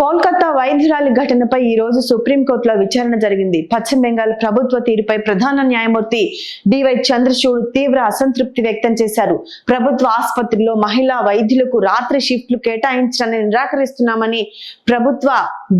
కోల్కతా వైద్యురాలి ఘటనపై ఈ రోజు సుప్రీంకోర్టులో విచారణ జరిగింది. పశ్చిమ బెంగాల్ ప్రభుత్వ తీరుపై ప్రధాన న్యాయమూర్తి డివై చంద్రచూడ్ తీవ్ర అసంతృప్తి వ్యక్తం చేశారు. ప్రభుత్వ ఆసుపత్రిలో మహిళా వైద్యులకు రాత్రి షిఫ్ట్లు కేటాయించడాన్ని నిరాకరిస్తున్నామని ప్రభుత్వ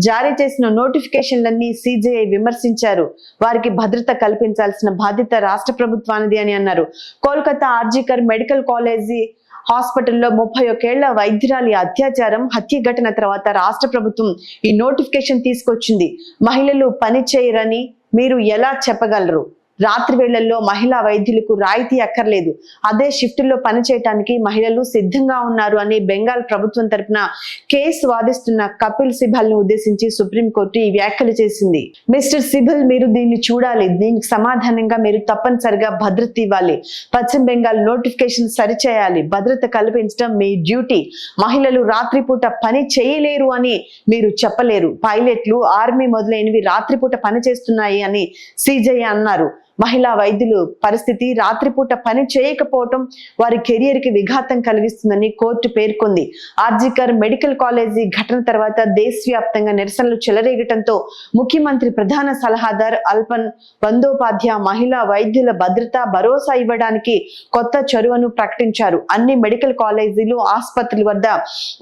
జారీ చేసిన నోటిఫికేషన్లన్నీ సిజేఐ విమర్శించారు. వారికి భద్రత కల్పించాల్సిన బాధ్యత రాష్ట్ర ప్రభుత్వానిది అని అన్నారు. కోల్కతా ఆర్జికర్ మెడికల్ కాలేజీ హాస్పిటల్లో 31 ఏళ్ల వైద్యురాలి అత్యాచారం హత్య ఘటన తర్వాత రాష్ట్ర ప్రభుత్వం ఈ నోటిఫికేషన్ తీసుకొచ్చింది. మహిళలు పని చేయరని మీరు ఎలా చెప్పగలరు? రాత్రి వేళల్లో మహిళా వైద్యులకు రాయితీ అక్కర్లేదు, అదే షిఫ్టుల్లో పనిచేయటానికి మహిళలు సిద్ధంగా ఉన్నారు అని బెంగాల్ ప్రభుత్వం తరపున కేసు వాదిస్తున్న కపిల్ సిబల్ ను ఉద్దేశించి సుప్రీంకోర్టు ఈ వ్యాఖ్యలు చేసింది. మిస్టర్ సిబల్, మీరు దీన్ని చూడాలి. దీనికి సమాధానంగా మీరు తప్పనిసరిగా భద్రత ఇవ్వాలి. పశ్చిమ బెంగాల్ నోటిఫికేషన్ సరిచేయాలి. భద్రత కల్పించడం మీ డ్యూటీ. మహిళలు రాత్రిపూట పని చేయలేరు అని మీరు చెప్పలేరు. పైలట్లు, ఆర్మీ మొదలైనవి రాత్రిపూట పని చేస్తున్నాయి అని సిజేఐ అన్నారు. మహిళా వైద్యులు పరిస్థితి రాత్రిపూట పని చేయకపోవటం వారి కెరియర్ కి విఘాతం కలిగిస్తుందని కోర్టు పేర్కొంది. ఆర్జికర్ మెడికల్ కాలేజీ ఘటన తర్వాత దేశవ్యాప్తంగా నిరసనలు చెలరేగటంతో ముఖ్యమంత్రి ప్రధాన సలహాదారు అల్పన్ బందోపాధ్యాయ మహిళా వైద్యుల భద్రత భరోసా ఇవ్వడానికి కొత్త చొరవను ప్రకటించారు. అన్ని మెడికల్ కాలేజీలు, ఆసుపత్రుల వద్ద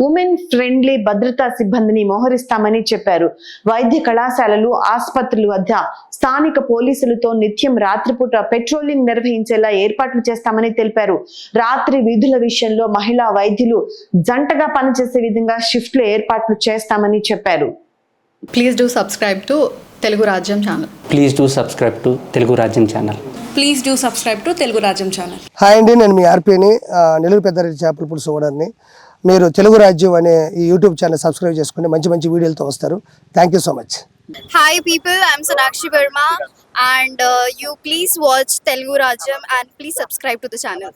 ఉమెన్ ఫ్రెండ్లీ భద్రతా సిబ్బందిని మోహరిస్తామని చెప్పారు. వైద్య కళాశాలలు, ఆసుపత్రుల వద్ద స్థానిక పోలీసులతో నిత్యం రాత్రిపూట పెట్రోలింగ్ నిర్వహించేలా ఏర్పాట్లు చేస్తామని తెలిపారు. రాత్రి విధుల విషయంలో మహిళా వైద్యులు జంటగా పనిచేసే విధంగా షిఫ్ట్లు ఏర్పాట్లు చేస్తామని చెప్పారు. Please do subscribe to Telugu Rajyam channel. Please do subscribe to Telugu Rajyam channel. Please do subscribe to Telugu Rajyam channel. Hi అండి, నేను మీ ఆర్పీని, నెల్లూరు పెద్దారెడ్డి చేపల పులుసు ఓనర్ని. మీరు తెలుగు రాజ్యం అనే ఈ యూట్యూబ్ ఛానల్ సబ్స్క్రైబ్ చేసుకుని మంచి మంచి వీడియోలతో వస్తారు. Thank you so much. Hi people, I'm Sonakshi Verma and you please watch Telugu Rajyam and please subscribe to the channel.